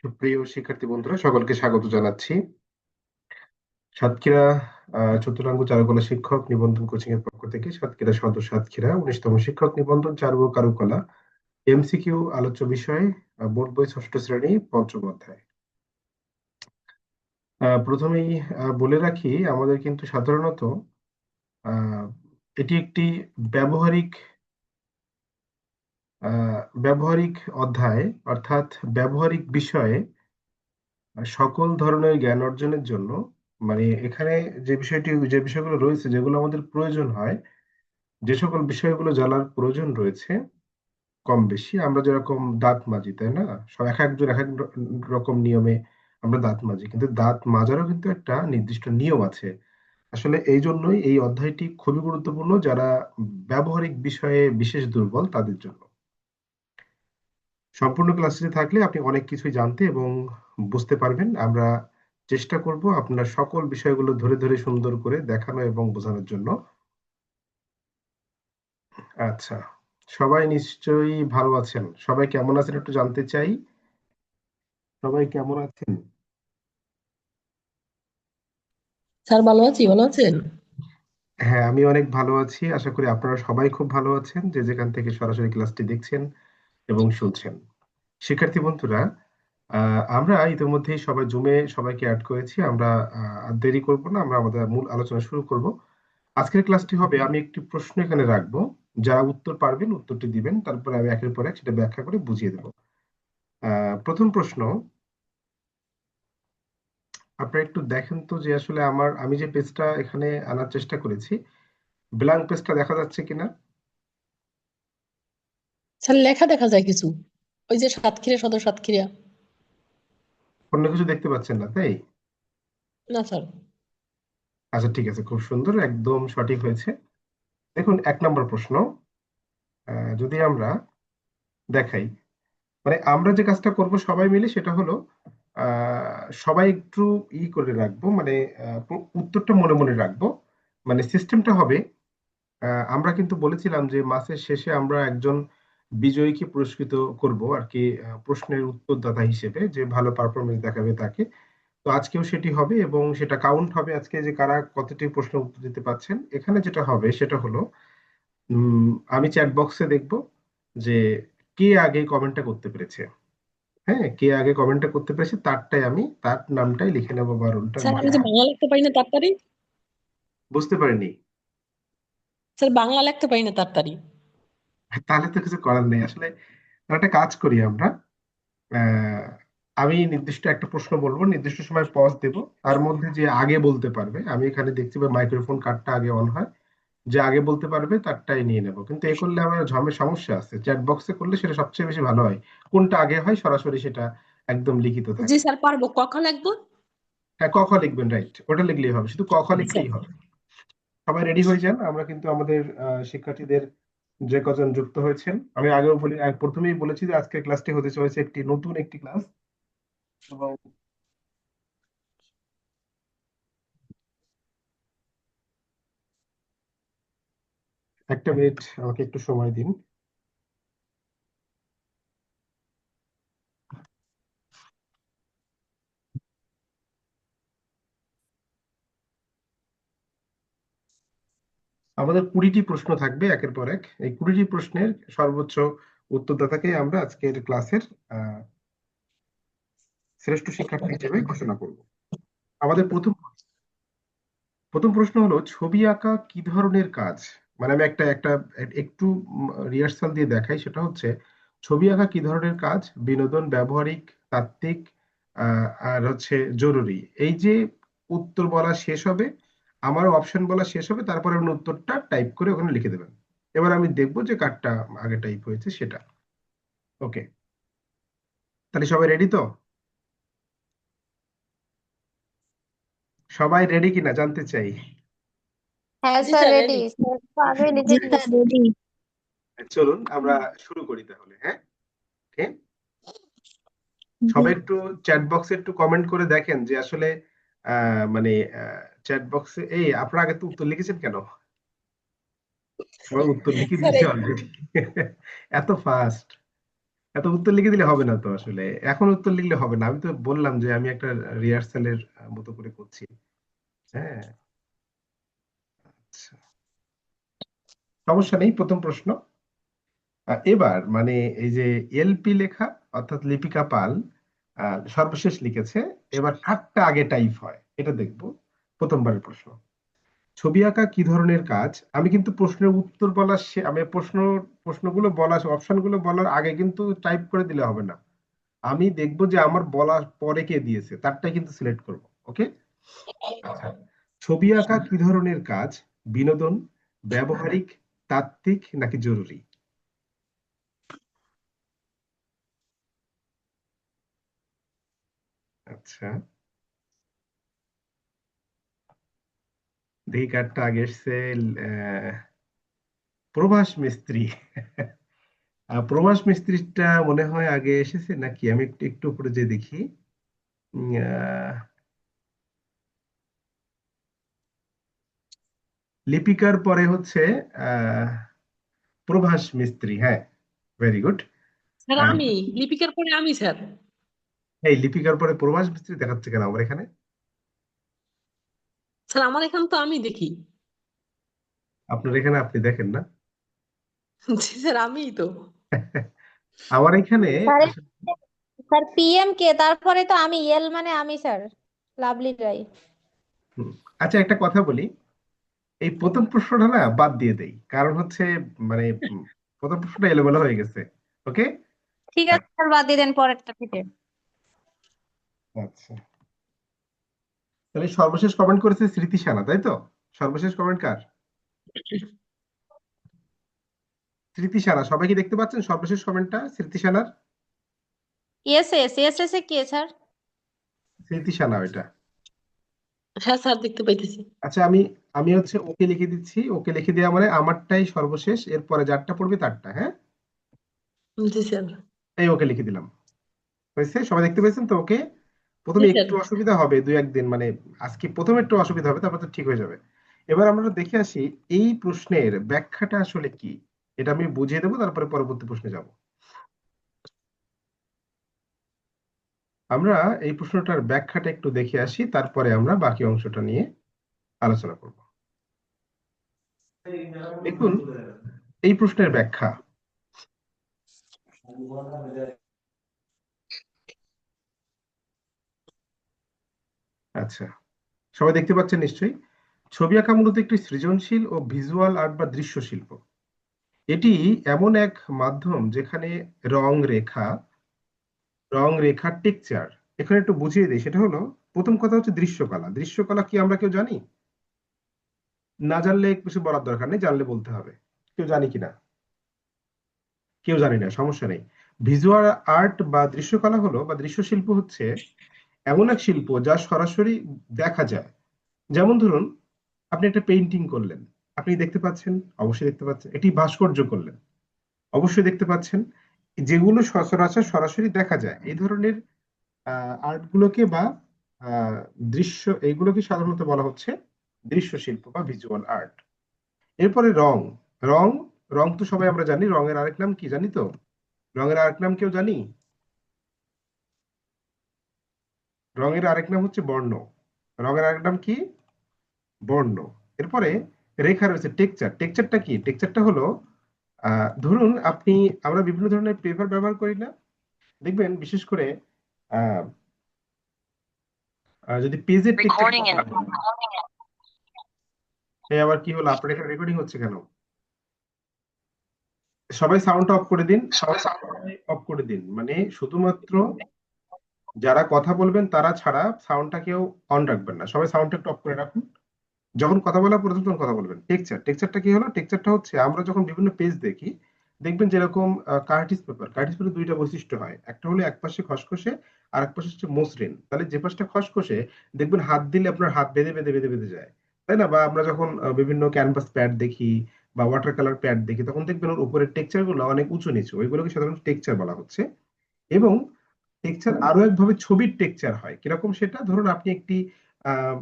সুপ্রিয় শিক্ষার্থী বন্ধুরা, সকলকে স্বাগত জানাচ্ছি। সাতক্ষীরা চতুরাঙ্গ চারুকলা শিক্ষক নিবন্ধন কোচিং এর পক্ষ থেকে সাতক্ষীরা সদর সাতক্ষীরা 19তম শিক্ষক নিবন্ধন চারু ও কারুকলা এমসিকিউ আলোচ্য বিষয়, বোর্ড বই ষষ্ঠ শ্রেণী পঞ্চম অধ্যায়। প্রথমেই বলে রাখি, আমাদের কিন্তু সাধারণত আহ, এটি একটি ব্যবহারিক ব্যবহারিক অধ্যায়, অর্থাৎ ব্যবহারিক বিষয়ে সকল ধরনের জ্ঞান অর্জনের জন্য, মানে এখানে যে বিষয়গুলো রয়েছে, যেগুলো আমাদের প্রয়োজন হয়, যে সকল বিষয়গুলো জানার প্রয়োজন রয়েছে, কম বেশি আমরা যেরকম দাঁত মাজি, তাই না? সব এক একজন এক এক রকম নিয়মে আমরা দাঁত মাজি, কিন্তু দাঁত মাজারও কিন্তু একটা নির্দিষ্ট নিয়ম আছে। আসলে এই জন্যই এই অধ্যায়টি খুবই গুরুত্বপূর্ণ যারা ব্যবহারিক বিষয়ে বিশেষ দুর্বল তাদের জন্য। সম্পূর্ণ ক্লাসে থাকলে আপনি অনেক কিছুই জানতে এবং বুঝতে পারবেন। আমরা চেষ্টা করব আপনার সকল বিষয়গুলো ধরে ধরে সুন্দর করে দেখানো এবং বোঝানোর জন্য। আচ্ছা, সবাই নিশ্চয়ই ভালো আছেন। সবাই কেমন আছেন একটু জানতে চাই। সবাই কেমন আছেন? স্যার ভালো আছি, ভালো আছেন? হ্যাঁ, আমি অনেক ভালো আছি। আশা করি আপনারা সবাই খুব ভালো আছেন, যে যেখান থেকে সরাসরি ক্লাসটি দেখছেন এবং শুনছেন। শিক্ষার্থী বন্ধুরা, আমরা ইতিমধ্যেই সবাই জুমে সবাইকে অ্যাড করেছি। আমরা আর দেরি করব না, আমরা আমাদের মূল আলোচনা শুরু করব। আজকের ক্লাসটি হবে, আমি একটি প্রশ্ন এখানে রাখবো, যারা উত্তর পারবেন উত্তরটি দিবেন, তারপরে আমি একের পর এক সেটা ব্যাখ্যা করে বুঝিয়ে দেবো। প্রথম প্রশ্ন, আপনারা একটু দেখেন তো যে আসলে আমি যে পেজটা এখানে আনার চেষ্টা করেছি, ব্ল্যাঙ্ক পেজটা দেখা যাচ্ছে কিনা? স্যার লেখা দেখা যায় কিছু, ওই যে সাতক্ষীরা সদর সাতক্ষীরা। অন্য কিছু দেখতে পাচ্ছেন না, তাই? না স্যার। আচ্ছা, ঠিক আছে, খুব সুন্দর, একদম সঠিক হয়েছে। দেখুন, 1 নম্বর প্রশ্ন, যদি আমরা দেখাই, মানে আমরা যে কাজটা করব সবাই মিলে, সেটা হলো সবাই একটু করে রাখবো, মানে উত্তরটা মনে মনে রাখবো। মানে সিস্টেমটা হবে, আমরা কিন্তু বলেছিলাম যে মাসের শেষে আমরা একজন বিজয়ীকে পুরস্কৃত করব আর কি, প্রশ্নের উত্তরদাতা হিসেবে, যে ভালো পারফরমেন্স দেখাবে তাকে। তো আজকেও সেটি হবে এবং সেটা কাউন্ট হবে আজকে, যে কারা কতটি প্রশ্ন উত্তর দিতে পারছেন। এখানে যেটা হবে সেটা হলো, আমি চ্যাট বক্সে দেখব যে কে আগে কমেন্টটা করতে পেরেছে। হ্যাঁ, কে আগে কমেন্টটা করতে পেরেছে তারটাই আমি তার নামটাই লিখে নেবো বা রোলটা স্যার লিখে আমি যে নেবো। বাংলা লিখতে পারি না তাড়াতাড়ি। বুঝতে পারিনি? স্যার বাংলা লিখতে পারি না তাড়াতাড়ি। তাহলে তো কিছু করার নেই আসলে। একটা কাজ করি আমরা, আহ, আমি নির্দিষ্ট একটা প্রশ্ন বলবো, নির্দিষ্ট সময় পজ দেব, তার মধ্যে যে আগে বলতে পারবে, আমি এখানে দেখছি মাইক্রোফোন কার্ডটা আগে অন হয়, যে আগে বলতে পারবে তারটাই নিয়ে নেব। কিন্তু এ করলে আমার সমস্যা আছে, চ্যাট বক্সে করলে সেটা সবচেয়ে বেশি ভালো হয়। কোনটা আগে হয় সরাসরি সেটা একদম লিখিত জি থাকে। স্যার পারবো, কখন লিখবো? হ্যাঁ, ক খ লিখবেন, রাইট, ওটা লিখলেই হবে, শুধু ক খ আচ্ছা। লিখলেই হবে। সবাই রেডি হয়ে যান, আমরা কিন্তু আমাদের শিক্ষার্থীদের যে কজন যুক্ত হয়েছেন, আমি আগেও প্রথমেই বলেছি যে আজকের ক্লাসটি হতে চলেছে একটি নতুন একটি ক্লাস, এবং একটা মিনিট আমাকে একটু সময় দিন। আমাদের 20টি প্রশ্ন থাকবে একের পর এক। এই 20টি প্রশ্নের সর্বোচ্চ উত্তরদাতাকে আমরা আজকের ক্লাসের শ্রেষ্ঠ শিক্ষার্থী হিসেবে ঘোষণা করব। আমাদের প্রথম প্রথম প্রশ্ন হলো, ছবি আঁকা কি ধরনের কাজ? মানে আমি একটা একটা একটু রিহার্সাল দিয়ে দেখাই। সেটা হচ্ছে, ছবি আঁকা কি ধরনের কাজ, বিনোদন, ব্যবহারিক, তাত্ত্বিক, আর হচ্ছে জরুরি। এই যে উত্তর বলা শেষ হবে, আমার অপশন বলা শেষ হবে, তারপরে আপনি উত্তরটা টাইপ করে ওখানে লিখে দেবেন। এবার আমি দেখবো যে কারটা আগে টাইপ হয়েছে সেটা। ওকে, তাহলে সবাই রেডি তো? সবাই রেডি কিনা জানতে চাই। হ্যাঁ জি sir, sir ready. Ready. Sir তো আগে লিখে জি স্যার দিয়েছে। রেডি। চলুন আমরা শুরু করি তাহলে। হ্যাঁ, ওকে। জি। সবাই একটু চ্যাট বক্সে একটু কমেন্ট করে দেখেন যে আসলে মানে চ্যাট বক্সে, এই আপনারা আগে তো উত্তর লিখেছেন কেন? সবাই উত্তর লিখে স্যার দিয়েছে অলরেডি। এত ফাস্ট! এত উত্তর লিখে দিলে হবে না তো আসলে। এখন উত্তর লিখলে হবে না, আমি তো বললাম যে আমি একটা রিহার্সালের মতো করে করছি। হ্যাঁ, আচ্ছা, সমস্যা নেই। প্রথম প্রশ্ন, এবার মানে এই যে এলপি লেখা অর্থাৎ লিপিকা পাল সর্বশেষ লিখেছে, এবার কারটা আগে টাইপ হয় এটা দেখবো। প্রথমবারের প্রশ্ন, ছবি আঁকা কি ধরনের কাজ। আমি কিন্তু প্রশ্নের উত্তর বলার আমি প্রশ্নগুলো বলার অপশনগুলো বলার আগে কিন্তু টাইপ করে দিলে হবে না। আমি দেখবো যে আমার বলার পরে কে দিয়েছে তারটাই কিন্তু সিলেক্ট করব। ওকে, আচ্ছা, ছবি আঁকা কি ধরনের কাজ, বিনোদন, ব্যবহারিক, তাত্ত্বিক নাকি জরুরি? আচ্ছা, দেখি কার্ডটা আগে এসছে। আহ, প্রভাস মিস্ত্রি। প্রভাস মিস্ত্রিটা মনে হয় আগে এসেছে নাকি, আমি একটু একটু উপরে যে দেখি। উম, আহ, লিপিকার পরে হচ্ছে আহ প্রভাস মিস্ত্রি। হ্যাঁ, ভেরি গুড। স্যার আমি লিপিকার পরে আমি স্যার। এই লিপিকার পরে প্রভাস মিস্ত্রি দেখাচ্ছে কেন আমার এখানে? স্যার আমার এখানে তো আমি দেখি। আপনার এখানে আপনি দেখেন না? জি স্যার আমিই তো। আমার এখানে স্যার আসলে স্যার পিএম কে, তারপরে তো আমি, এল মানে আমি স্যার, লাভলি রায়। হুম, আচ্ছা, একটা কথা বলি, এই প্রথম প্রশ্নটা না বাদ দিয়ে দেই, কারণ হচ্ছে মানে প্রথম প্রশ্নটা এলোমেলো হয়ে গেছে। ওকে, ঠিক আছে স্যার, বাদ দিয়ে দেন পরেরটা থেকে। আচ্ছা, তাহলে সর্বশেষ কমেন্ট করেছে স্মৃতি সানা, তাই তো? সর্বশেষ কমেন্ট কার? স্মৃতি সানা। সবাই কি দেখতে পাচ্ছেন সর্বশেষ কমেন্টটা স্মৃতি সানার? S S S S A K sir? Smriti Sana ওইটা। হ্যাঁ স্যার দেখতে পাইতেছি। আচ্ছা, আমি আমি হচ্ছে ওকে লিখে দিচ্ছি। ওকে লিখে দেওয়া মানে আমারটাই সর্বশেষ, এরপরে যারটা পড়বে তারটা। হ্যাঁ, জি স্যার। এই ওকে লিখে দিলাম। হয়েছে, সবাই দেখতে পেয়েছেন তো? ওকে, জি প্রথমে স্যার। একটু অসুবিধা হবে, দুই একদিন মানে আজকে প্রথমে একটু অসুবিধা হবে, তারপর তো ঠিক হয়ে যাবে। এবার আমরা দেখে আসি এই প্রশ্নের ব্যাখ্যাটা আসলে কি। এটা আমি বুঝিয়ে দেবো, তারপরে পরবর্তী প্রশ্নে যাব। আমরা এই প্রশ্নটার ব্যাখ্যাটা একটু দেখে আসি, তারপরে আমরা বাকি অংশটা নিয়ে আলোচনা করব। দেখুন, এই প্রশ্নের ব্যাখ্যা। আচ্ছা, সবাই দেখতে পাচ্ছেন নিশ্চয়ই। ছবি আঁকা মূলত একটি সৃজনশীল ও ভিজুয়াল আর্ট বা দৃশ্য শিল্প। এটি এমন এক মাধ্যম যেখানে রং রেখা রং রেখার টেক্সচার, এখানে একটু বুঝিয়ে দিই। সেটা হলো, প্রথম কথা হচ্ছে দৃশ্যকলা। দৃশ্যকলা কি আমরা কেউ জানি? না জানলে কিছু বলার দরকার নেই, জানলে বলতে হবে। কেউ জানি কিনা? কেউ জানি না, সমস্যা নেই। ভিজুয়াল আর্ট বা দৃশ্যকলা হলো বা দৃশ্যশিল্প হচ্ছে এমন এক শিল্প যা সরাসরি দেখা যায়। যেমন ধরুন, আপনি একটা পেইন্টিং করলেন, আপনি দেখতে পাচ্ছেন, অবশ্যই দেখতে পাচ্ছেন। একটি ভাস্কর্য করলেন, অবশ্যই দেখতে পাচ্ছেন। যেগুলো সচরাচর সরাসরি দেখা যায়, এই ধরনের আর্ট গুলোকে বা আহ, দৃশ্য, এইগুলোকে সাধারণত বলা হচ্ছে দৃশ্য শিল্প বা ভিজুয়াল আর্ট। এরপরে রং। রং রং তো সবাই আমরা জানি। রঙের আরেক নাম কি জানি তো? রঙের আরেক নাম কেউ জানি? রঙের আরেক নাম হচ্ছে বর্ণ। রঙের আরেক নাম কি? বর্ণ। এরপরে রেখা রয়েছে টেক্সচার। টেক্সচারটা কি? টেক্সচারটা হলো ধরুন আপনি, আমরা বিভিন্ন ধরনের পেপার ব্যবহার করি না? দেখবেন বিশেষ করে আহ যদি পেজের টেক্সচার, এই আবার কি হলো, আপনার এখানে রেকর্ডিং হচ্ছে কেন? সবাই সাউন্ডটা অফ করে দিন, সবাই অফ করে দিন, মানে শুধুমাত্র যারা কথা বলবেন তারা ছাড়া সাউন্ডটা কেউ অন রাখবেন না। সবাই সাউন্ডটা একটু অফ করে রাখুন। যখন কথা বলা প্রথম তখন কথা বলবেন। টেক্সচারটা কি হলো? টেক্সচারটা হচ্ছে আমরা যখন বিভিন্ন পেজ দেখি, দেখবেন যেরকম কার্টিস পেপার দুইটা বৈশিষ্ট্য হয়। একটা হলো এক পাশে খসখসে, আর এক পাশে হচ্ছে মসৃণ। তাহলে যে পাশটা খসখসে, দেখবেন হাত দিলে আপনার হাত বেঁধে বেঁধে বেঁধে বেঁধে যায়, তাই না? বা আমরা যখন বিভিন্ন ক্যানভাস প্যাড দেখি বা ওয়াটার কালার প্যাড দেখি, তখন দেখবেন ওর উপরের টেক্সচার গুলো অনেক উঁচু নিচু, ওইগুলোকে সাধারণত টেক্সচার বলা হচ্ছে। এবং টেক্সচার আরো একভাবে ছবির টেক্সচার হয় কিরকম, সেটা ধরুন আপনি আহ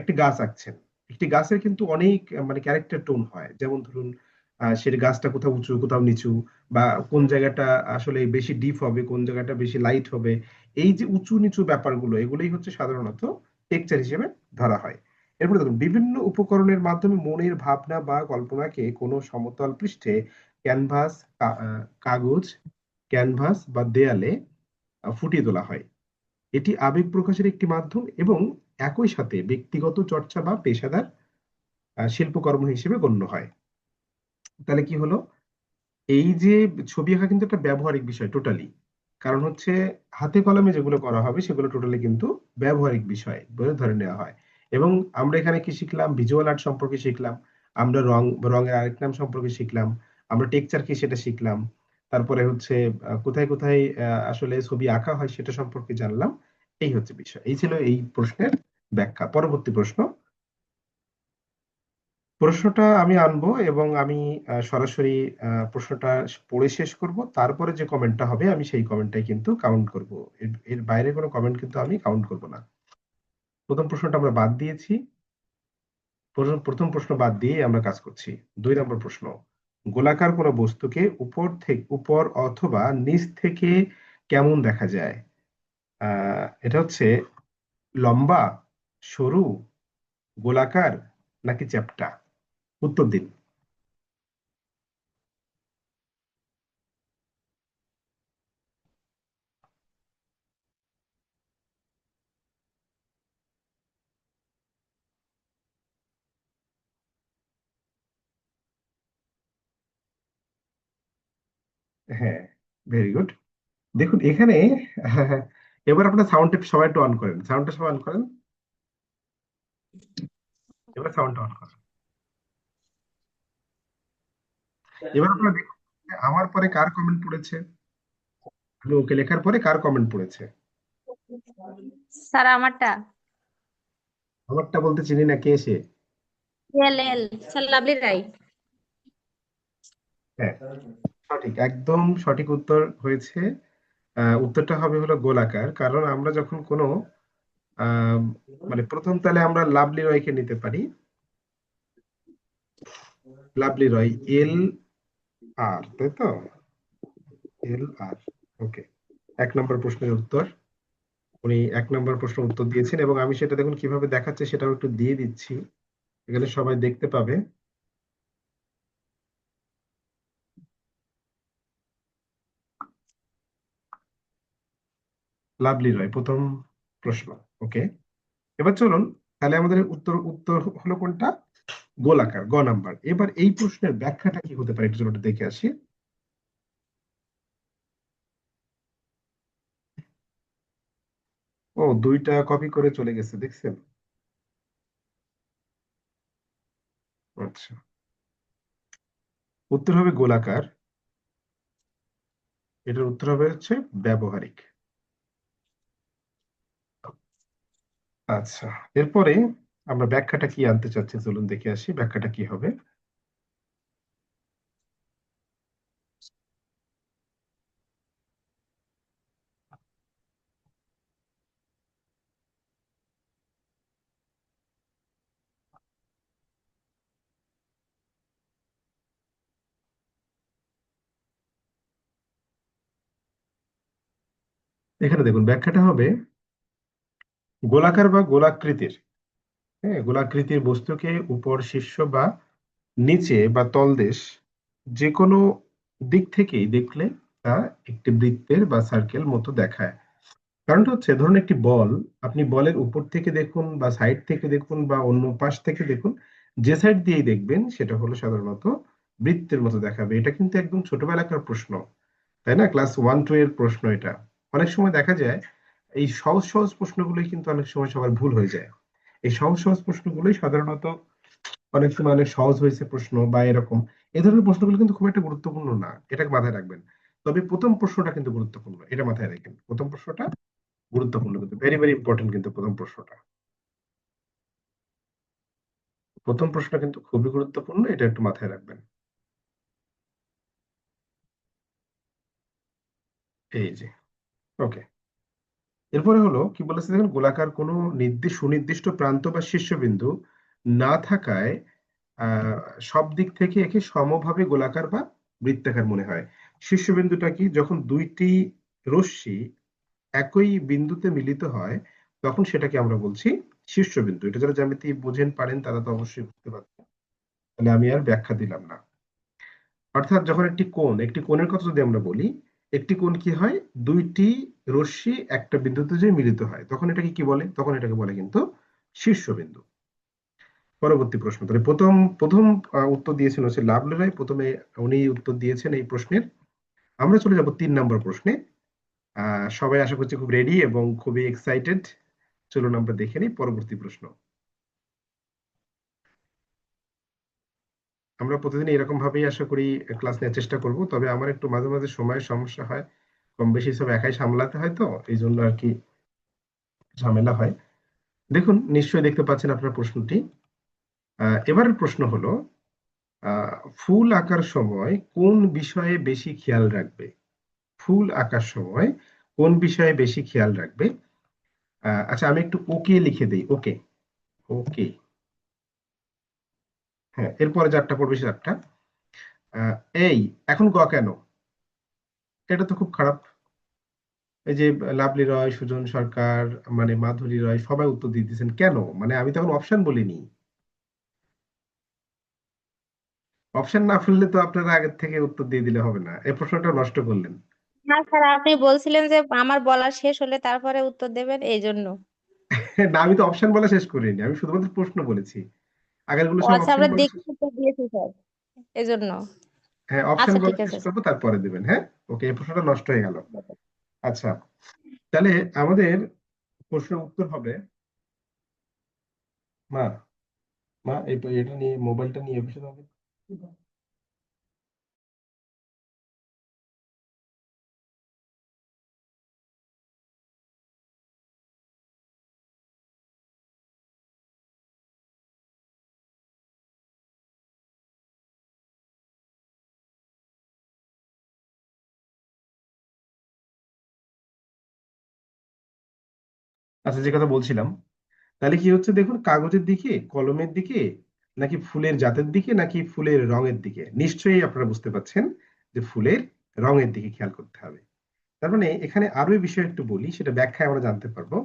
একটি গাছ আঁকছেন। একটি গাছের কিন্তু অনেক মানে ক্যারেক্টার টোন হয়। যেমন ধরুন সেটা গাছটা কোথাও উঁচু কোথাও নিচু, বা কোন জায়গাটা আসলে বেশি ডিপ হবে কোন জায়গাটা বেশি লাইট হবে, এই যে উঁচু নিচু ব্যাপারগুলো এগুলোই হচ্ছে সাধারণত টেক্সচার হিসেবে ধরা হয়। এরপরে দেখুন, বিভিন্ন উপকরণের মাধ্যমে মনের ভাবনা বা কল্পনাকে কোনো সমতল পৃষ্ঠে, ক্যানভাস, কাগজ, ক্যানভাস বা দেয়ালে ফুটিয়ে তোলা হয়। এটি আবেগ প্রকাশের একটি মাধ্যম এবং একই সাথে ব্যক্তিগত চর্চা বা পেশাদার শিল্পকর্ম হিসেবে গণ্য হয়। তাহলে কি হলো, এই যে ছবি আঁকা কিন্তু একটা ব্যবহারিক বিষয় টোটালি, কারণ হচ্ছে হাতে কলমে যেগুলো করা হবে সেগুলো টোটালি কিন্তু ব্যবহারিক বিষয় বলে ধরে নেওয়া হয়। এবং আমরা এখানে কি শিখলাম, ভিজুয়াল আর্ট সম্পর্কে শিখলাম, আমরা রঙের আরেক নাম সম্পর্কে শিখলাম, আমরা টেক্সচার কি সেটা শিখলাম, তারপরে হচ্ছে কোথায় কোথায় আসলে ছবি আঁকা হয় সেটা সম্পর্কে জানলাম। এই হচ্ছে বিষয়, এই ছিল এই প্রশ্নের ব্যাখ্যা। পরবর্তী প্রশ্ন, প্রশ্নটা আমি আনবো এবং আমি সরাসরি প্রশ্নটা পড়ে শেষ করব, তারপরে যে কমেন্টটা হবে আমি সেই কমেন্টটাই কিন্তু কাউন্ট করব। এর বাইরে কোনো কমেন্ট কিন্তু আমি কাউন্ট করব না। প্রথম প্রশ্নটা আমরা বাদ দিয়েছি, প্রথম প্রশ্ন বাদ দিয়ে আমরা কাজ করছি। 2 নম্বর প্রশ্ন, গোলাকার কোনো বস্তুকে উপর অথবা নিচ থেকে কেমন দেখা যায়? এটা হচ্ছে লম্বা, সরু, গোলাকার নাকি চ্যাপ্টা? উত্তর দিন। হ্যাঁ, ভেরি গুড। দেখুন এখানে এবার আপনার সাউন্ডটা সবাই একটু অন করেন, সাউন্ডটা সবাই অন করেন, এবার সাউন্ডটা অন করেন। এবার আপনারা দেখুন যে আমার পরে কার কমেন্ট পড়েছে, আমি ওকে লেখার পরে কার কমেন্ট পড়েছে। স্যার আমারটা আমারটা বলতে চিনি না, কে সে? এল এল স্যার লাভলি রাই। হ্যাঁ, সঠিক, একদম সঠিক উত্তর হয়েছে। উত্তরটা হবে হলো গোলাকার, কারণ আমরা যখন কোনো আহ মানে প্রথম তালে আমরা লাভলি রয়কে নিতে পারি, লাভলি রয়, এল আর, তাই তো, এল আর। ওকে, 1 নম্বর প্রশ্নের উত্তর। উনি 1 নম্বর প্রশ্ন উত্তর দিয়েছেন এবং আমি সেটা দেখুন কিভাবে দেখাচ্ছে সেটাও একটু দিয়ে দিচ্ছি, এখানে সবাই দেখতে পাবে। লাভলি রয় প্রথম প্রশ্ন। ওকে, এবার চলুন, তাহলে আমাদের উত্তর উত্তর হলো কোনটা? গোলাকার, গ নাম্বার। এবার এই প্রশ্নের ব্যাখ্যাটা কি হতে পারে একটু চলুন একটু দেখে আসি। ও, 2টা কপি করে চলে গেছে দেখছেন? আচ্ছা, উত্তর হবে গোলাকার, এটার উত্তর হবে হচ্ছে ব্যবহারিক। আচ্ছা, এরপরে আমরা ব্যাখ্যাটা কি আনতে চাচ্ছি, চলুন দেখে আসি ব্যাখ্যাটা কি হবে। এখানে দেখুন ব্যাখ্যাটা হবে, গোলাকার বা গোলাকৃতির, হ্যাঁ, গোলাকৃতির বস্তুকে উপর, শীর্ষ বা নিচে বা তলদেশ যে কোনো দিক থেকেই দেখলে তা একটি বৃত্তের বা সার্কেল মতো দেখায়। কারণটা হচ্ছে, ধরুন একটি বল, আপনি বলের উপর থেকে দেখুন বা সাইড থেকে দেখুন বা অন্য পাশ থেকে দেখুন, যে সাইড দিয়েই দেখবেন সেটা হলো সাধারণত বৃত্তের মতো দেখাবে। এটা কিন্তু একদম ছোটবেলাকার প্রশ্ন, তাই না? ক্লাস 1-2 এর প্রশ্ন এটা। অনেক সময় দেখা যায় এই সহজ সহজ প্রশ্নগুলোই কিন্তু অনেক সময় সবার ভুল হয়ে যায়। এই সহজ সহজ প্রশ্নগুলোই সাধারণত অনেক সময় অনেক সহজ হয়েছে প্রশ্ন বা এরকম, এই ধরনের প্রশ্নগুলো কিন্তু খুব একটা গুরুত্বপূর্ণ না, এটাকে মাথায় রাখবেন। তবে প্রথম প্রশ্নটা কিন্তু গুরুত্বপূর্ণ, এটা মাথায় রাখবেন, প্রথম প্রশ্নটা গুরুত্বপূর্ণ, কিন্তু ভেরি ভেরি ইম্পর্টেন্ট, কিন্তু প্রথম প্রশ্নটা, প্রথম প্রশ্নটা কিন্তু খুবই গুরুত্বপূর্ণ, এটা একটু মাথায় রাখবেন। এই যে, ওকে, এরপরে হলো কি বলেছে দেখুন, গোলাকার কোনো সুনির্দিষ্ট প্রান্ত বা শীর্ষবিন্দু না থাকায় আহ সব দিক থেকে একে সমভাবে গোলাকার বা বৃত্তাকার মনে হয়। শীর্ষবিন্দুটা কি? যখন দুইটি রশ্মি একই বিন্দুতে মিলিত হয় তখন সেটাকে আমরা বলছি শীর্ষবিন্দু। এটা যারা জ্যামিতি বোঝেন পারেন তারা তো অবশ্যই বুঝতে পারছেন, তাহলে আমি আর ব্যাখ্যা দিলাম না। অর্থাৎ যখন একটি কোণের কথা যদি আমরা বলি, একটি কোণ কি হয়? দুইটি রশ্মি একটা বিন্দুতে যে মিলিত হয় তখন এটাকে কি বলে? তখন এটাকে বলে কিন্তু শীর্ষবিন্দু। পরবর্তী প্রশ্ন, তাহলে প্রথম প্রথম উত্তর দিয়েছেন হচ্ছে লাভলি রায়, প্রথমে উনি উত্তর দিয়েছেন এই প্রশ্নের। আমরা চলে যাব 3 নম্বর প্রশ্নে। সবাই আশা করছি খুব রেডি এবং খুবই এক্সাইটেড। চলুন আমরা দেখে নিই পরবর্তী প্রশ্ন। আমরা প্রতিদিন এরকম ভাবেই আশা করি ক্লাস নেওয়ার চেষ্টা করব, তবে আমার একটু মাঝে মাঝে সময়ের সমস্যা হয়, কম বেশি সব একাই সামলাতে হয়, তো এই জন্য আর কি ঝামেলা হয়। দেখুন, নিশ্চয়ই দেখতে পাচ্ছেন আপনার প্রশ্নটি। এবারের প্রশ্ন হলো, ফুল আঁকার সময় কোন বিষয়ে বেশি খেয়াল রাখবে? ফুল আঁকার সময় কোন বিষয়ে বেশি খেয়াল রাখবে? আচ্ছা, আমি একটু ওকে লিখে দিই। ওকে, ওকে। হ্যাঁ, এরপরে যারটা পড়বে সে যারটা। আহ, এই এখন গ কেন? এটা তো খুব খারাপ। এই যে লাভলি রয়, সুজন সরকার, মানে মাধুরী রয় সবাই উত্তর দিয়ে দিয়েছেন কেন? মানে আমি তখন অপশন বলিনি। অপশন না ফুললে তো আপনারা আগের থেকে উত্তর দিয়ে দিলে হবে না, এই প্রশ্নটা নষ্ট করলেন। না স্যার, আপনি বলছিলেন যে আমার বলা শেষ হলে তারপরে উত্তর দেবেন, এই জন্য। না, আমি তো অপশন বলা শেষ করিনি, আমি শুধুমাত্র প্রশ্ন বলেছি। আগের গুলো ও সব আচ্ছা, অপশন আমরা বলা দেখে শেষ। উত্তর দিয়েছি স্যার, এই জন্য। হ্যাঁ, অপশন আচ্ছা বলা ঠিক শেষ আছে করবো তারপরে দিবেন। হ্যাঁ, ওকে, এই প্রশ্নটা নষ্ট হয়ে গেল। স্যার। আচ্ছা, তাহলে আমাদের প্রশ্নের উত্তর হবে, মা, মা এটা নিয়ে, মোবাইলটা নিয়ে বসে হবে। আচ্ছা, যে কথা বলছিলাম, তাহলে কি হচ্ছে দেখুন, কাগজের দিকে, কলমের দিকে, নাকি ফুলের জাতের দিকে, নাকি ফুলের রঙের দিকে? নিশ্চয়ই আপনারা বুঝতে পারছেন যে ফুলের রঙের দিকে খেয়াল করতে হবে। তার মানে এখানে আরো এই বিষয় একটু বলি, সেটা ব্যাখ্যায় আমরা জানতে পারবো।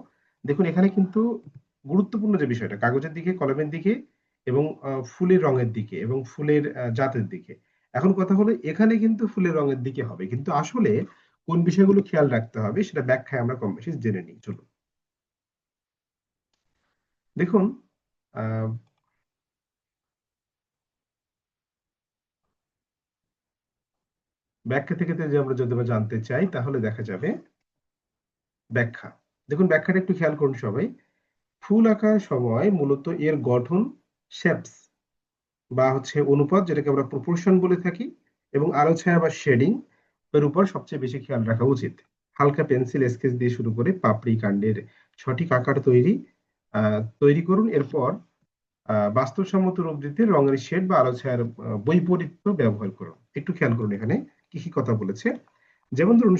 দেখুন, এখানে কিন্তু গুরুত্বপূর্ণ যে বিষয়টা, কাগজের দিকে, কলমের দিকে, এবং ফুলের রঙের দিকে, এবং ফুলের জাতের দিকে। এখন কথা হলো, এখানে কিন্তু ফুলের রঙের দিকে হবে, কিন্তু আসলে কোন বিষয়গুলো খেয়াল রাখতে হবে সেটা ব্যাখ্যায় আমরা কম বেশি জেনে নিই। চলুন দেখুন, আহ ব্যাখ্যা থেকে যদি আমরা জানতে চাই তাহলে দেখা যাবে ব্যাখ্যা। দেখুন, ব্যাখ্যাটা একটু খেয়াল করুন সবাই। ফুল আঁকার সময় মূলত এর গঠন, শেপস বা হচ্ছে অনুপাত, যেটাকে আমরা প্রপোর্শন বলে থাকি, এবং আলো ছায়া বা শেডিং এর উপর সবচেয়ে বেশি খেয়াল রাখা উচিত। হালকা পেন্সিল স্কেচ দিয়ে শুরু করে পাপড়ি কাণ্ডের সঠিক আকার তৈরি করুন। এরপর বাস্তবসম্মত রূপ দিতে রঙের শেড বা আলো ছায়ার বৈপরীত্য ব্যবহার করুন। একটু খেয়াল করুন এখানে কি কি কথা বলেছে। যেমন ধরুন,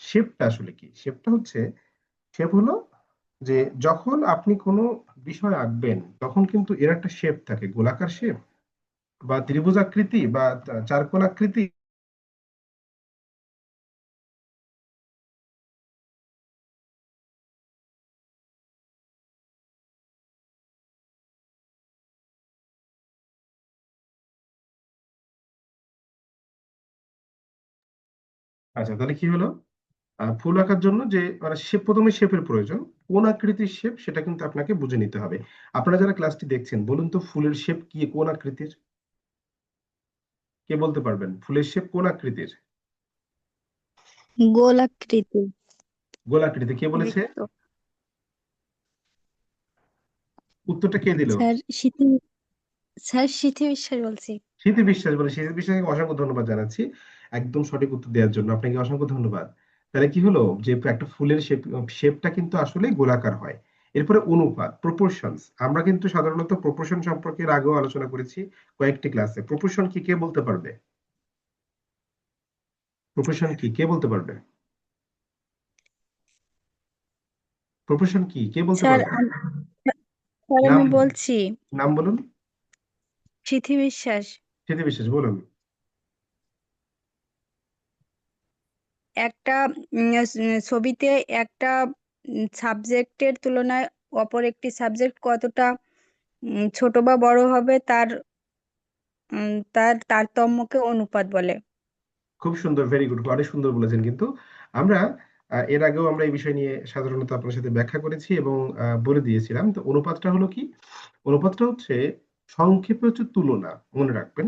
শেপটা আসলে কি? শেপ হলো যে যখন আপনি কোনো বিষয় আঁকবেন তখন কিন্তু এর একটা শেপ থাকে, গোলাকার শেপ বা ত্রিভুজাকৃতি বা চারকোণাকৃতি। আচ্ছা, তাহলে কি হলো? ফুল আঁকার জন্য যে মানে প্রথমে শেপের প্রয়োজন, কোন আকৃতির শেপ সেটা কিন্তু আপনাকে বুঝে নিতে হবে। আপনারা যারা ক্লাসটি দেখছেন, বলুন তো ফুলের শেপ কি, কোন আকৃতির? কে বলতে পারবেন ফুলের শেপ কোন আকৃতির? গোলাকৃতি। গোলাকৃতি। কে বলেছে? বৃত্ত। উত্তরটা কে দিল? স্যার সিথি স্যার সিথি বিশ্বাস বলছি। স্মৃতি বিশ্বাস বলে। স্মৃতি বিশ্বাসকে অসংখ্য ধন্যবাদ জানাচ্ছি একদম সঠিক উত্তর দেওয়ার জন্য, আপনাকে অসংখ্য ধন্যবাদ। তাহলে কি হলো, যে একটা ফুলের শেপটা কিন্তু আসলে গোলাকার হয়। এরপরে অনুপাত, প্রপোর্শনস। আমরা কিন্তু সাধারণত প্রপোর্শন সম্পর্কে এর আগেও আলোচনা করেছি কয়েকটি ক্লাসে। প্রপোর্শন কি, কে বলতে পারবে? প্রপোর্শন কি, কে বলতে পারবে? প্রপোর্শন কি, কে বলতে স্যার পারবে? স্যার নাম আমি বলছি। নাম বলুন। সিথি বিশ্বাস। স্মৃতি বিশ্বাস বলুন। একটা ছবিতে একটা সাবজেক্টের তুলনায় অপর একটি সাবজেক্ট কতটা ছোট বা বড় হবে তার তারতম্যকে অনুপাত বলে। খুব সুন্দর, ভেরি গুড, অনেক সুন্দর বলেছেন। কিন্তু আমরা এর আগেও আমরা এই বিষয় নিয়ে সাধারণত আপনার সাথে ব্যাখ্যা করেছি এবং বলে দিয়েছিলাম। তো অনুপাতটা হলো কি? অনুপাতটা হচ্ছে সংক্ষেপে হচ্ছে তুলনা, মনে রাখবেন।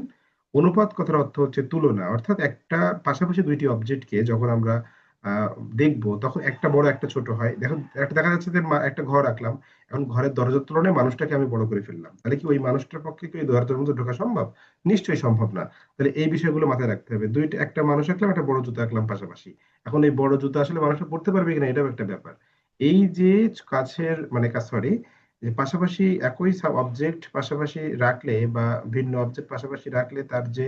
অনুপাত কথার অর্থ হচ্ছে তুলনা, অর্থাৎ একটা পাশাপাশি দুইটি অবজেক্টকে যখন আমরা আহ দেখবো তখন একটা বড় একটা ছোট হয়। দেখুন, একটা দেখা যাচ্ছে যে একটা ঘর রাখলাম, এখন ঘরের দরজার তুলনায় মানুষটাকে আমি বড় করে ফেললাম, তাহলে কি ওই মানুষটার পক্ষে কি ওই দরজার মধ্যে ঢোকা সম্ভব? নিশ্চয়ই সম্ভব না। তাহলে এই বিষয়গুলো মাথায় রাখতে হবে। একটা মানুষ আঁকলাম, একটা বড় জুতা আঁকলাম পাশাপাশি, এখন এই বড় জুতা আসলে মানুষটা পড়তে পারবে কিনা এটাও একটা ব্যাপার। এই যে কাছের মানে সরি, যে পাশাপাশি একই অবজেক্ট পাশাপাশি রাখলে বা ভিন্ন অবজেক্ট পাশাপাশি রাখলে তার যে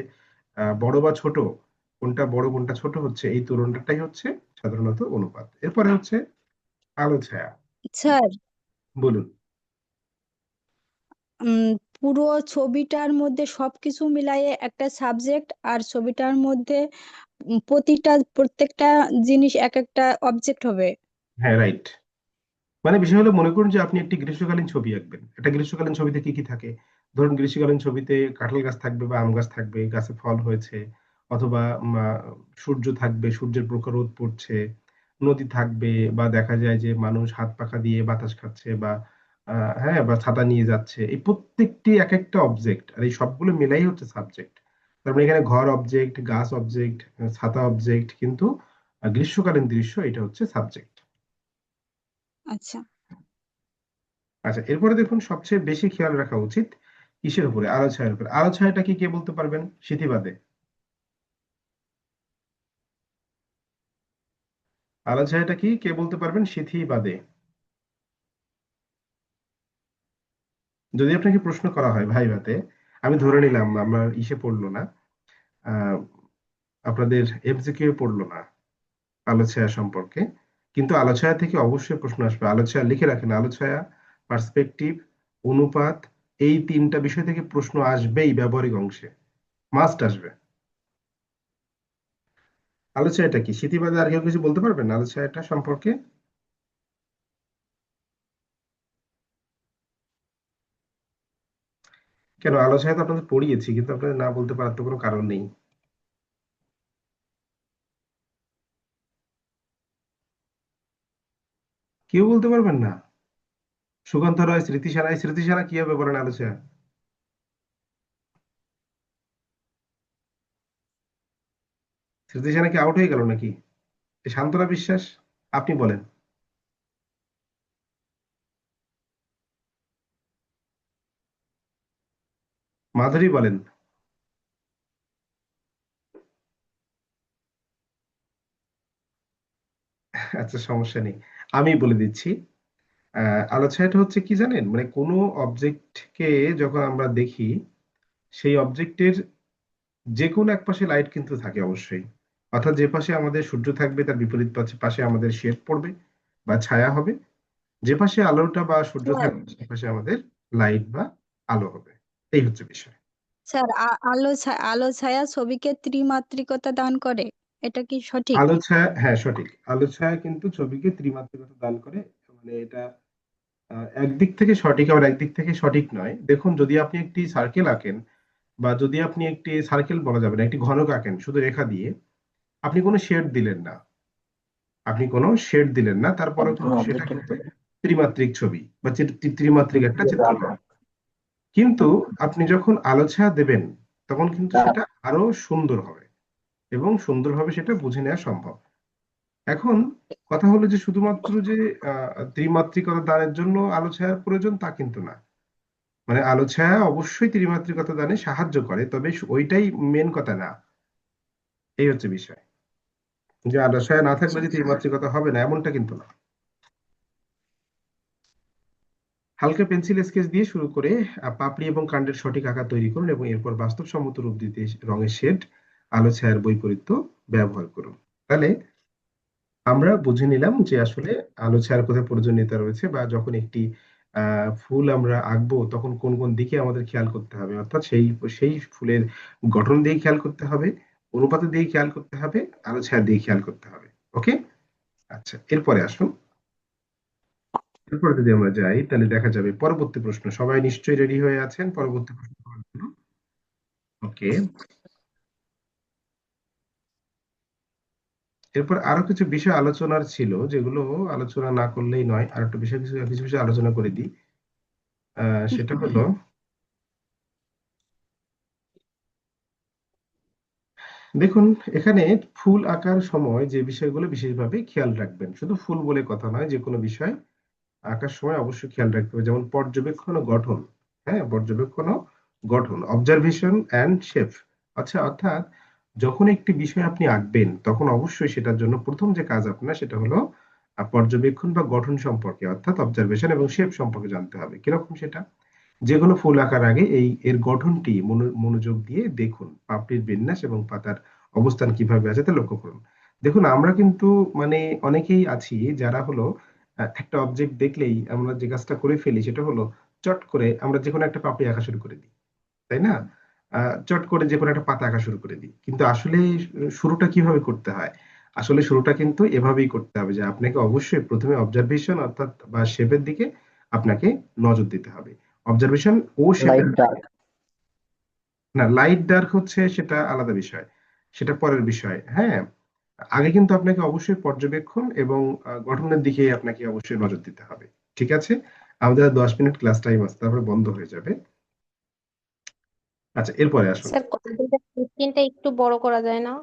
বড় বা ছোট, কোনটা বড় কোনটা ছোট হচ্ছে, এই তুলনাটাই হচ্ছে সাধারণত অনুপাত। এরপরে হচ্ছে আলো ছায়া। স্যার, বলুন। উম পুরো ছবিটার মধ্যে সবকিছু মিলায়ে একটা সাবজেক্ট, আর ছবিটার মধ্যে প্রত্যেকটা জিনিস এক একটা অবজেক্ট হবে। হ্যাঁ, রাইট। মানে বিষয় হলো, মনে করুন যে আপনি একটি গ্রীষ্মকালীন ছবি আঁকবেন। একটা গ্রীষ্মকালীন ছবিতে কি কি থাকে? ধরুন, গ্রীষ্মকালীন ছবিতে কাঁঠাল গাছ থাকবে বা আম গাছ থাকবে, গাছে ফল হয়েছে, অথবা সূর্য থাকবে, সূর্যের প্রখর রোদ পড়ছে, নদী থাকবে, বা দেখা যায় যে মানুষ হাত পাখা দিয়ে বাতাস খাচ্ছে, বা হ্যাঁ, বা ছাতা নিয়ে যাচ্ছে। এই প্রত্যেকটি এক একটা অবজেক্ট, আর এই সবগুলো মিলাই হচ্ছে সাবজেক্ট। তার মানে এখানে ঘর অবজেক্ট, গাছ অবজেক্ট, ছাতা অবজেক্ট, কিন্তু গ্রীষ্মকালীন দৃশ্য এটা হচ্ছে সাবজেক্ট। আচ্ছা আচ্ছা, এরপরে দেখুন, সবচেয়ে বেশি খেয়াল রাখা উচিত কিসের উপরে? আলো ছায়ার উপরে। আলো ছায়াটা কি কে বলতে পারবেন সিথিবাদে? আলো ছায়াটা কি কে বলতে পারবেন সিথিবাদে? যদি আপনাকে প্রশ্ন করা হয় ভাইভাতে, আমি ধরে নিলাম আমার ইসে পড়লো না, আহ আপনাদের এমসিকিউ পড়লো না আলো ছায়া সম্পর্কে, কিন্তু আলো ছায়া থেকে অবশ্যই প্রশ্ন আসবে। আলো ছায়া লিখে রাখেন, আলো ছায়া, পার্সপেক্টিভ, অনুপাত, এই তিনটা বিষয় থেকে প্রশ্ন আসবেই ব্যবহারিক অংশে, মাস্ট আসবে। আলো ছায়াটা কি? সিথিবাদে আর কেউ কিছু বলতে পারবেন আলো ছায়াটা সম্পর্কে? কেন, আলো ছায়া তো আপনাদের পড়িয়েছি, কিন্তু আপনাদের না বলতে পারার তো কোনো কারণ নেই। কেউ বলতে পারবেন না? সুকান্ত রায়, স্মৃতি সানাই, স্মৃতি সানা কি হবে বলেন আলো ছায়া? স্মৃতি সানা কি আউট হয়ে গেল নাকি? এই শান্তনা বিশ্বাস, আপনি বলেন। মাধুরী বলেন। আচ্ছা, সমস্যা নেই, আমি বলে দিচ্ছি। আলো ছায়াটা হচ্ছে কি জানেন, মানে কোনো অবজেক্টকে যখন আমরা দেখি, সেই অবজেক্টের যে কোনো এক পাশে লাইট কিন্তু থাকে অবশ্যই। অর্থাৎ যে পাশে আমাদের সূর্য থাকবে তার বিপরীত পাশে পাশে আমাদের শেড পড়বে বা ছায়া হবে। যে পাশে আলোটা বা সূর্য স্যার, থাকবে সে পাশে আমাদের লাইট বা আলো হবে। এই হচ্ছে বিষয়। স্যার, আলো ছায়া ছবিকে ত্রিমাত্রিকতা দান করে, এটা কি সঠিক? আলো ছায়া, হ্যাঁ সঠিক, আলো ছায়া কিন্তু ছবিকে ত্রিমাত্রিকতা দান করে। মানে এটা একদিক থেকে সঠিক, আবার একদিক থেকে সঠিক নয়। দেখুন, যদি আপনি একটি সার্কেল আঁকেন, বা যদি আপনি একটি সার্কেল বলা যাবে না, একটি ঘনক আঁকেন শুধু রেখা দিয়ে, আপনি কোনো শেড দিলেন না, তারপরেও কিন্তু সেটা কিন্তু ত্রিমাত্রিক ছবি বা ত্রিমাত্রিক একটা চিত্রকল্প। কিন্তু আপনি যখন আলো ছায়া দেবেন, তখন কিন্তু সেটা আরো সুন্দর হবে, এবং সুন্দরভাবে সেটা বুঝে নেওয়া সম্ভব। এখন কথা হলো যে শুধুমাত্র যে ত্রিমাত্রিকতা দানের জন্য আলো ছায়ার প্রয়োজন তা কিন্তু না। মানে আলো ছায়া অবশ্যই ত্রিমাত্রিকতা দানে সাহায্য করে, তবে ওইটাই মেন কথা না। এই হচ্ছে বিষয়, যে আলো ছায়া না থাকলে আচ্ছা যে ত্রিমাত্রিকতা হবে না এমনটা কিন্তু না। হালকা পেন্সিল স্কেচ দিয়ে শুরু করে পাপড়ি এবং কাণ্ডের সঠিক আকার তৈরি করুন, এবং এরপর বাস্তবসম্মত রূপ দিতে রঙের শেড, আলো ছায়ার বৈপরীত্য ব্যবহার করুন। তাহলে আমরা বুঝে নিলাম যে আসলে আলো ছায়ার কোথায় প্রয়োজনীয়তা রয়েছে, বা যখন একটি ফুল আমরা আঁকবো তখন কোন কোন দিকে আমাদের খেয়াল করতে হবে, অর্থাৎ সেই সেই ফুলের গঠন দিয়ে খেয়াল করতে হবে, অনুপাত দিয়ে খেয়াল করতে হবে, আলো ছায়া দিয়ে খেয়াল করতে হবে। ওকে, আচ্ছা এরপরে আসুন। এরপরে যদি আমরা যাই তাহলে দেখা যাবে পরবর্তী প্রশ্ন। সবাই নিশ্চয়ই রেডি হয়ে আছেন পরবর্তী প্রশ্ন করার জন্য? ওকে, এরপর আরো কিছু বিষয় আলোচনার ছিল যেগুলো আলোচনা না করলেই নয়, আর একটা বিষয় কিছু কিছু বিষয় আলোচনা করে দিই। সেটা হলো, দেখুন এখানে ফুল আঁকার সময় যে বিষয়গুলো বিশেষভাবে খেয়াল রাখবেন, শুধু ফুল বলে কথা নয়, যে কোনো বিষয় আঁকার সময় অবশ্যই খেয়াল রাখতে হবে, যেমন পর্যবেক্ষণ ও গঠন। হ্যাঁ, পর্যবেক্ষণ ও গঠন, অবজারভেশন অ্যান্ড শেপ। আচ্ছা, অর্থাৎ যখন একটি বিষয় আপনি আঁকবেন তখন অবশ্যই সেটার জন্য প্রথম যে কাজ আপনার সেটা হলো পর্যবেক্ষণ বা গঠন সম্পর্কে, অর্থাৎ অবজারভেশন এবং শেপ সম্পর্কে জানতে হবে। কিরকম সেটা? যে কোনো ফুল আঁকার আগে এর গঠনটি মনোযোগ দিয়ে দেখুন, পাপড়ির বিন্যাস এবং পাতার অবস্থান কিভাবে আছে তা লক্ষ্য করুন। দেখুন আমরা কিন্তু মানে অনেকেই আছি যারা হলো একটা অবজেক্ট দেখলেই আমরা যে কাজটা করে ফেলি সেটা হলো চট করে আমরা যে কোনো একটা পাপড়ি আঁকা শুরু করে দিই, তাই না? চট করে যে কোনো একটা পাতা আঁকা শুরু করে দিই, কিন্তু আসলে শুরুটা কিভাবে করতে হয়? আসলে শুরুটা কিন্তু এভাবেই করতে হবে যে আপনাকে অবশ্যই প্রথমে অবজারভেশন অর্থাৎ বা শেপের দিকে আপনাকে নজর দিতে হবে। অবজারভেশন ও শেপের, লাইট ডার্ক। না লাইট ডার্ক হচ্ছে সেটা আলাদা বিষয়, সেটা পরের বিষয়। হ্যাঁ, আগে কিন্তু আপনাকে অবশ্যই পর্যবেক্ষণ এবং গঠনের দিকে আপনাকে অবশ্যই নজর দিতে হবে। ঠিক আছে, আমাদের আর 10 মিনিট ক্লাস টাইম আছে, তারপরে বন্ধ হয়ে যাবে। আচ্ছা এরপরে আসুন। স্যার কম্পিউটার স্ক্রিনটা একটু বড় করা যায় না?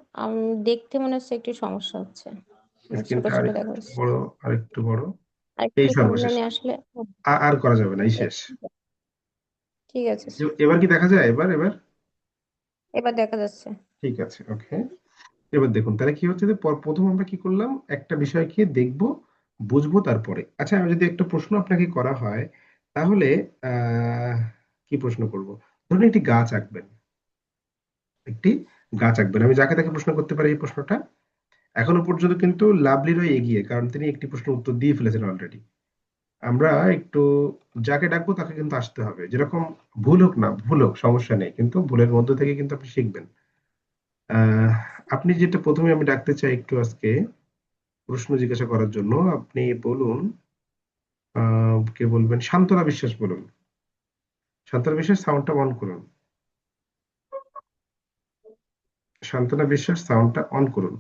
দেখতে মনে হচ্ছে একটু সমস্যা হচ্ছে, ছোট স্ক্রিনটা আর ছোট দেখা একটু যাচ্ছে। বড়, আর একটু বড়। আর এই একটু সর্বশেষ, সামনে আসলে আর করা যাবে না, এই শেষ। ঠিক আছে স্যার। এবার কি দেখা যায়? এবার এবার এবার দেখা যাচ্ছে। ঠিক আছে, ওকে। এবার দেখুন তাহলে কি হচ্ছে যে প্রথম আমরা কি করলাম, একটা বিষয়কে দেখবো, বুঝবো, তারপরে আচ্ছা আমি যদি একটা প্রশ্ন আপনাকে করা হয় তাহলে আহ কি প্রশ্ন করব? ধরুন একটি গাছ আঁকবেন, একটি গাছ আঁকবেন, আমি যাকে তাকে প্রশ্ন করতে পারি এই প্রশ্নটা। এখনো পর্যন্ত কিন্তু লাভলি রয় এগিয়ে, কারণ তিনি একটি প্রশ্নের উত্তর দিয়ে ফেলেছেন অলরেডি। আমরা একটু যাকে ডাকবো তাকে কিন্তু আসতে হবে, যেরকম ভুল হোক না ভুল হোক সমস্যা নেই, কিন্তু ভুলের মধ্য থেকে কিন্তু আপনি শিখবেন। আহ আপনি যেটা প্রথমে আমি ডাকতে চাই একটু আজকে প্রশ্ন জিজ্ঞাসা করার জন্য, আপনি বলুন কে বলবেন? শান্তনা বিশ্বাস বলুন। শান্তনা বিশ্বাস, সাউন্ডটা অন করুন। শান্তনা বিশ্বাস, সাউন্ডটা অন করুন।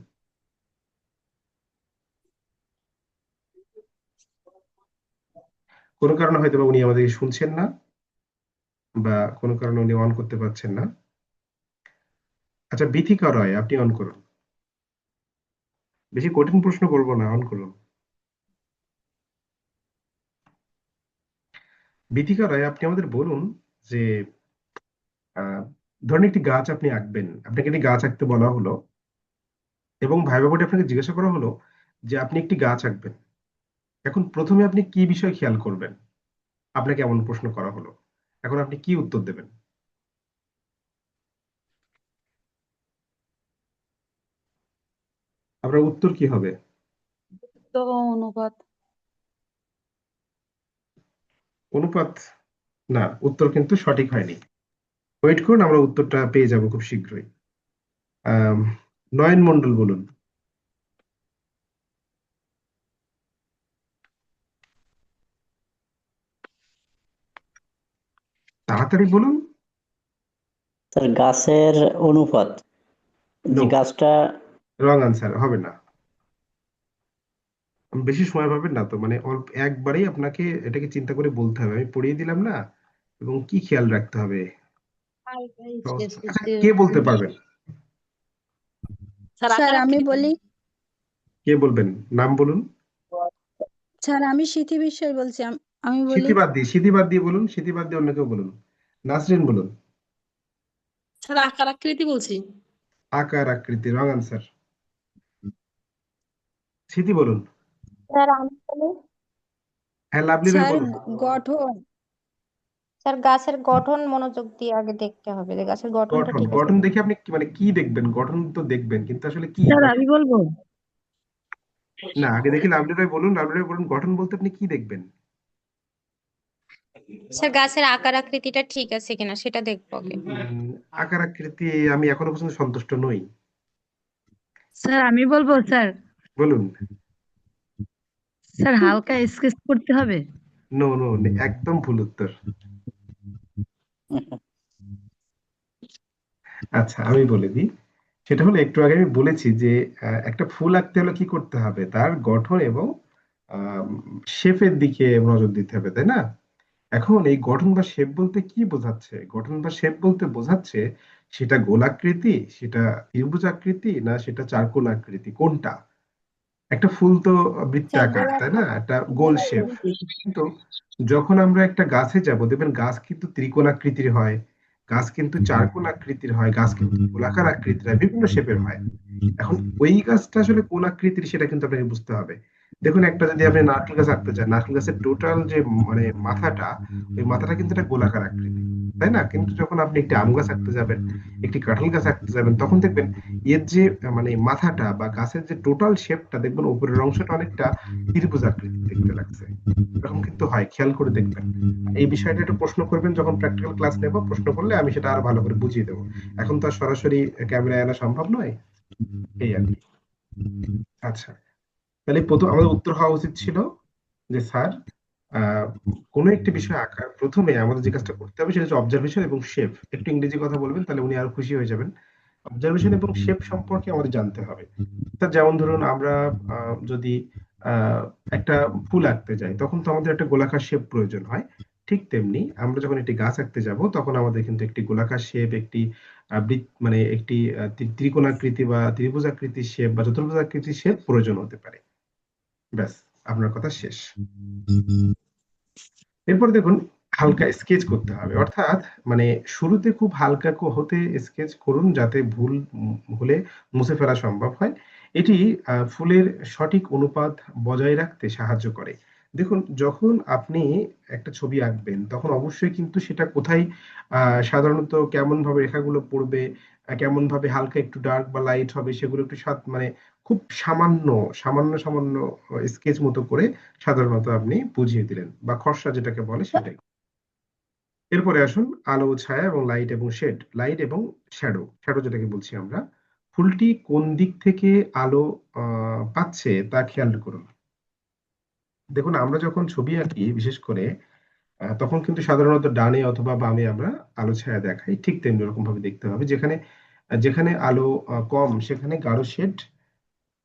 কোনো কারণে হয়তো বা উনি আমাদেরকে শুনছেন না, বা কোনো কারণে উনি অন করতে পারছেন না। আচ্ছা বিথিকা রয়, আপনি অন করুন। বেশি কঠিন প্রশ্ন করবো না, অন করুন। বিথিকা রায়, আপনি আমাদের বলুন যে আহ ধরুন একটি গাছ আপনি আঁকবেন, আপনাকে একটি গাছ আঁকতে বলা হলো এবং ভাইবা বোর্ডে আপনাকে জিজ্ঞাসা করা হলো যে আপনি একটি গাছ আঁকবেন, এখন প্রথমে আপনি কি বিষয় খেয়াল করবেন? আপনাকে এমন প্রশ্ন করা হলো, এখন আপনি কি উত্তর দেবেন? আপনার উত্তর কি হবে? তো অনুপাত। অনুপাত? না, উত্তর কিন্তু সঠিক হয়নি। ওয়েট করুন, আমরা উত্তরটা পেয়ে যাব খুব শীঘ্রই। আহ নয়ন মন্ডল বলুন। তাড়াতাড়ি বলুন। স্যার গাছের অনুপাত, যে নো, গাছটা। রং আনসার, হবে না। বেশি সময় পাবেন না তো, মানে অল্প একবারেই আপনাকে এটাকে চিন্তা করে বলতে হবে, আমি পড়িয়ে দিলাম না, এবং কি খেয়াল রাখতে হবে। আচ্ছা কে বলতে পারবেন? স্যার স্যার আকার আমি আকৃতি। বলি। কে বলবেন? নাম বলুন। স্যার আমি সিথি বিশ্বাস বলছি, আমি বলি। স্মৃতি বাদ দিয়ে বলুন, স্মৃতি বাদ দিয়ে অন্য কেউ বলুন। নাসরিন বলুন। স্যার আকার আকৃতি বলছি। আকার আকৃতি, রং আনসার। স্মৃতি বলুন। স্যার আমি বলি, হ্যাঁ লাভলি রয় স্যার বলুন। গঠন। স্যার গাছের গঠন মনোযোগ দিয়ে আগে দেখতে হবে যে গাছের গঠনটা গঠন, ঠিক আছে গঠন কিনা। দেখে আপনি মানে কি দেখবেন? গঠন তো দেখবেন কিন্তু আসলে কি স্যার গঠন? আমি বলবো। না, আগে দেখি লাভলি রয় বলুন, লাভলি রয় বলুন গঠন বলতে আপনি কি দেখবেন? স্যার গাছের আকার আকৃতিটা ঠিক আছে কিনা সেটা দেখবো আগে। আকার আকৃতি আমি এখনো পর্যন্ত সন্তুষ্ট নই। স্যার আমি বলবো স্যার। বলুন। স্যার হালকা স্কেচ করতে হবে। নো নো, একদম ভুল উত্তর। আচ্ছা আমি বলে দিই, সেটা হলো একটু আগে আমি বলেছি যে একটা ফুল আঁকতে হলে কি করতে হবে, তার গঠন এবং শেপের দিকে নজর দিতে হবে, তাই না? এখন এই গঠন বা শেপ বলতে কি বোঝাচ্ছে? গঠন বা শেপ বলতে বোঝাচ্ছে সেটা গোলাকৃতি, সেটা ত্রিভুজাকৃতি, না সেটা চারকোণ আকৃতি, কোনটা? একটা ফুল তো স্যার বৃত্তাকার, গোলাপ তাই না? একটা গোল শেপ। কিন্তু যখন আমরা একটা গাছে যাব দেখবেন গাছ কিন্তু ত্রিকোণাকৃতির হয়, গাছ কিন্তু চারকোণ আকৃতির হয়, গাছ কিন্তু গোলাকার আকৃতির হয়, বিভিন্ন শেপের হয়। এখন ওই গাছটা আসলে কোন আকৃতির সেটা কিন্তু আপনাকে বুঝতে হবে। দেখুন, একটা যদি আপনি নারকেল গাছ আঁকতে চান, নারকেল গাছের টোটাল যে মানে মাথাটা, ওই মাথাটা কিন্তু একটা গোলাকার আকৃতি, তাই না? কিন্তু যখন আপনি একটি আম গাছ আঁকতে যাবেন, একটি কাঁঠাল গাছ আঁকতে যাবেন, তখন দেখবেন এর যে মানে মাথাটা বা গাছের যে টোটাল শেপটা, দেখবেন উপরের অংশটা অনেকটা ত্রিভুজ আকৃতির দেখতে লাগছে। এরকম কিন্তু হয়, খেয়াল করে দেখবেন। এই বিষয়টা একটু প্রশ্ন করবেন যখন প্র্যাকটিক্যাল ক্লাস নেব, প্রশ্ন করলে আমি সেটা আরো ভালো করে বুঝিয়ে দেবো। এখন তো আর সরাসরি ক্যামেরায় আনা সম্ভব নয়, এই আর কি। আচ্ছা, তাহলে প্রথম আমাদের উত্তর হওয়া উচিত ছিল যে স্যার, আহ কোনো একটি বিষয় আঁকার প্রথমে আমাদের যে কাজটা করতে হবে সেটা হচ্ছে অবজারভেশন এবং শেপ। একটু ইংরেজি কথা বলবেন, তাহলে উনি আরো খুশি হয়ে যাবেন। অবজারভেশন এবং শেপ সম্পর্কে আমাদের জানতে হবে। তা যেমন ধরুন আমরা যদি আহ, একটা ফুল আঁকতে যাই, তখন তো আমাদের একটা গোলাকার শেপ প্রয়োজন হয়। ঠিক তেমনি আমরা যখন একটি গাছ আঁকতে যাব, তখন আমাদের কিন্তু একটি গোলাকার শেপ, একটি মানে একটি ত্রিকোণাকৃতি বা ত্রিভুজাকৃতির শেপ বা চতুর্ভুজাকৃতির শেপ প্রয়োজন হতে পারে। ব্যাস, আপনার কথা শেষ। এরপর দেখুন, হালকা স্কেচ করতে হবে, অর্থাৎ মানে শুরুতে খুব হালকা হতে স্কেচ করুন, যাতে ভুল হলে মুছে ফেলা সম্ভব হয়। এটি ফুলের সঠিক অনুপাত বজায় রাখতে সাহায্য করে। দেখুন, যখন আপনি একটা ছবি আঁকবেন, তখন অবশ্যই কিন্তু সেটা কোথায় সাধারণত কেমন ভাবে রেখাগুলো পড়বে, কেমন ভাবে হালকা একটু ডার্ক বা লাইট হবে, সেগুলো একটু মানে খুব সামান্য সামান্য সামান্য স্কেচ মতো করে সাধারণত আপনি বুঝিয়ে দিলেন, বা খসড়া যেটাকে বলে সেটাই। এরপরে আসুন আলো ছায়া এবং লাইট এবং শেড, লাইট এবং শ্যাডো, শ্যাডো যেটাকে বলছি আমরা। ফুলটি কোন দিক থেকে আলো পাচ্ছে তা খেয়াল করুন। দেখুন, আমরা যখন ছবি আঁকি বিশেষ করে তখন কিন্তু সাধারণত ডানে অথবা বামে আমরা আলো ছায়া দেখাই। ঠিক তেমনি রকম ভাবে দেখতে হবে, যেখানে যেখানে আলো কম সেখানে গাঢ় শেড।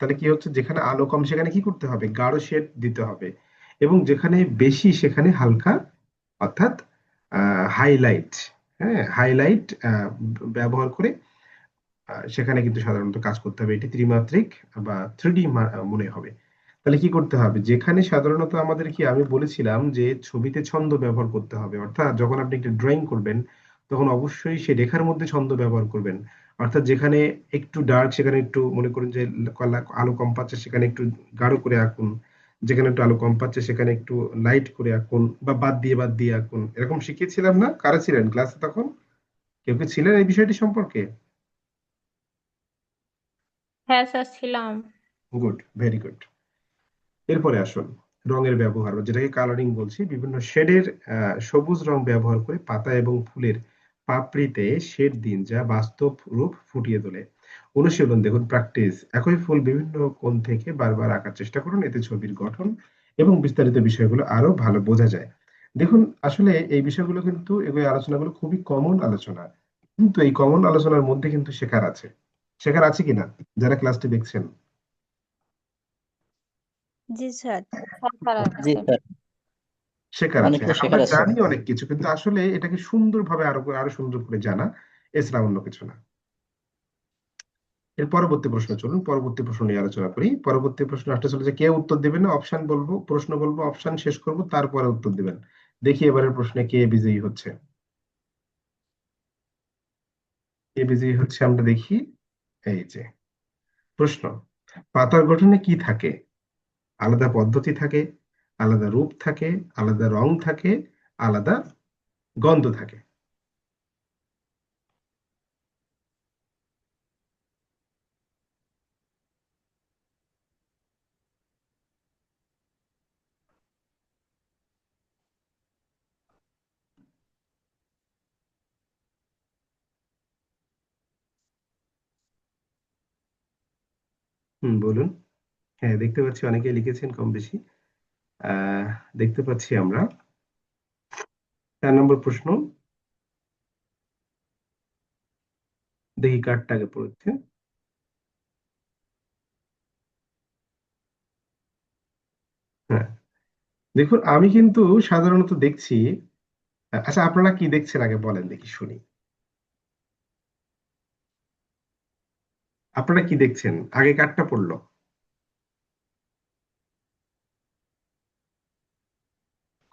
তাহলে কি হচ্ছে, যেখানে আলো কম সেখানে কি করতে হবে, গাঢ় শেড দিতে হবে। এবং যেখানে বেশি সেখানে হালকা, অর্থাৎ হাইলাইট, হ্যাঁ হাইলাইট ব্যবহার করে সেখানে কিন্তু সাধারণত কাজ করতে হবে। এটি ত্রিমাত্রিক বা থ্রিডি মনে হবে। তাহলে কি করতে হবে, যেখানে সাধারণত আমাদের কি আমি বলেছিলাম যে ছবিতে ছন্দ ব্যবহার করতে হবে, অর্থাৎ যখন আপনি একটা ড্রয়িং করবেন তখন অবশ্যই সেই রেখার মধ্যে ছন্দ ব্যবহার করবেন। অর্থাৎ যেখানে একটু ডার্ক সেখানে একটু মনে করুন যে আলো কম পাচ্ছে সেখানে একটু গাঢ় করে আঁকুন, যেখানে একটু আলো কম পাচ্ছে সেখানে একটু লাইট করে আঁকুন, বা বাদ দিয়ে আঁকুন। এরকম শিখিয়েছিলাম না? কারা ছিলেন ক্লাসে তখন? কেউ কি ছিলেন এই বিষয়টি সম্পর্কে? হ্যাঁ স্যার ছিলাম। Good, very good. এরপরে আসুন রঙের ব্যবহার, বা যেটাকে কালারিং বলছি। বিভিন্ন শেডের সবুজ রং ব্যবহার করে পাতা এবং ফুলের পাপড়িতে শেড দিন, যা বাস্তব রূপ ফুটিয়ে তোলে। অনুশীলন দেখুন, প্র্যাকটিস। একই ফুল বিভিন্ন কোণ থেকে বারবার আঁকার চেষ্টা করুন, এতে ছবির গঠন এবং বিস্তারিত বিষয়গুলো আরো ভালো বোঝা যায়। দেখুন, আসলে এই বিষয়গুলো কিন্তু এগুলো আলোচনাগুলো খুবই কমন আলোচনা, কিন্তু এই কমন আলোচনার মধ্যে কিন্তু শেখার আছে। শেখার আছে কিনা যারা ক্লাসটি দেখছেন? জি স্যার। হ্যাঁ স্যার জি আছে। স্যার, শেখার অনেক আছে। কিছু আমরা শেখার আছে। জানি অনেক কিছু, কিন্তু আসলে এটাকে সুন্দরভাবে আরো সুন্দর করে জানা, এছাড়া অন্য কিছু না। এর পরবর্তী প্রশ্ন, চলুন পরবর্তী প্রশ্ন নিয়ে আলোচনা করি। পরবর্তী প্রশ্ন আসতে চলেছে, কেউ উত্তর দেবেন না, অপশন বলবো, প্রশ্ন বলবো, অপশন শেষ করব, তারপরে উত্তর দিবেন। দেখি এবারের প্রশ্নে কে বিজয়ী হচ্ছে। কে বিজয়ী হচ্ছে আমরা দেখি। এই যে প্রশ্ন, পাতার গঠনে কি থাকে? আলাদা পদ্ধতি থাকে, আলাদা রূপ থাকে, আলাদা রং থাকে, আলাদা গন্ধ থাকে। বলুন। হ্যাঁ, দেখতে পাচ্ছি অনেকেই লিখেছেন কম বেশি। আহ দেখতে পাচ্ছি আমরা 4 নম্বর প্রশ্ন, দেখি কার্ডটা আগে পড়েছে। হ্যাঁ, দেখুন আমি কিন্তু সাধারণত দেখছি, আচ্ছা আপনারা কি দেখছেন আগে বলেন দেখি শুনি। আপনারা কি দেখছেন আগে কার্ডটা পড়লো?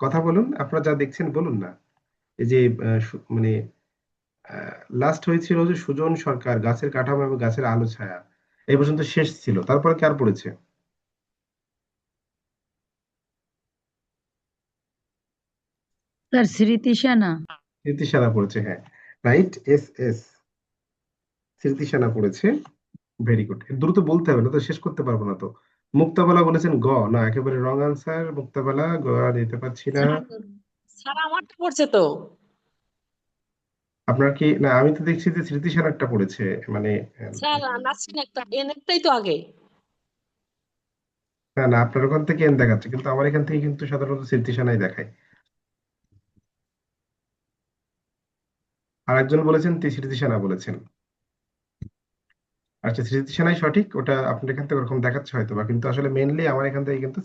কথা বলুন, আপনারা যা দেখছেন বলুন না। এই যে মানে লাস্ট হয়েছিল যে সুজন সরকার, গাছের কাঠামো এবং গাছের আলো ছায়া, এই পর্যন্ত শেষ ছিল, তারপরে কার পড়েছে? স্যার স্মৃতিসেনা। স্মৃতিসেনা পড়েছে, হ্যাঁ রাইট, এস এস স্মৃতিসেনা পড়েছে। ভেরি গুড, দ্রুত বলতে হবে না তো শেষ করতে পারবো না তো। মুক্তাবেলা বলেছেন গ, না একেবারে রং আনসার, মুক্তাবেলা গ দিতে পারছি না। স্যার স্যার আমারটা পড়ছে তো। আপনার কি, না আমি তো দেখছি যে স্মৃতিসেনারটা পড়েছে, মানে স্যার নাসরিন একটা একটাই তো আগে। না না, আপনার ওখান থেকে এন দেখাচ্ছে, কিন্তু আমার এখান থেকে কিন্তু সাধারণত স্মৃতিসেনাই দেখায়। আর একজন বলেছেন স্মৃতিসেনা বলেছেন। আচ্ছা, স্মৃতিসেনাই সঠিক, ওটা আপনার এখান থেকে ওরকম দেখাচ্ছে হয়তো বা, কিন্তু আসলে মেনলি আমার এখান থেকে কিন্তু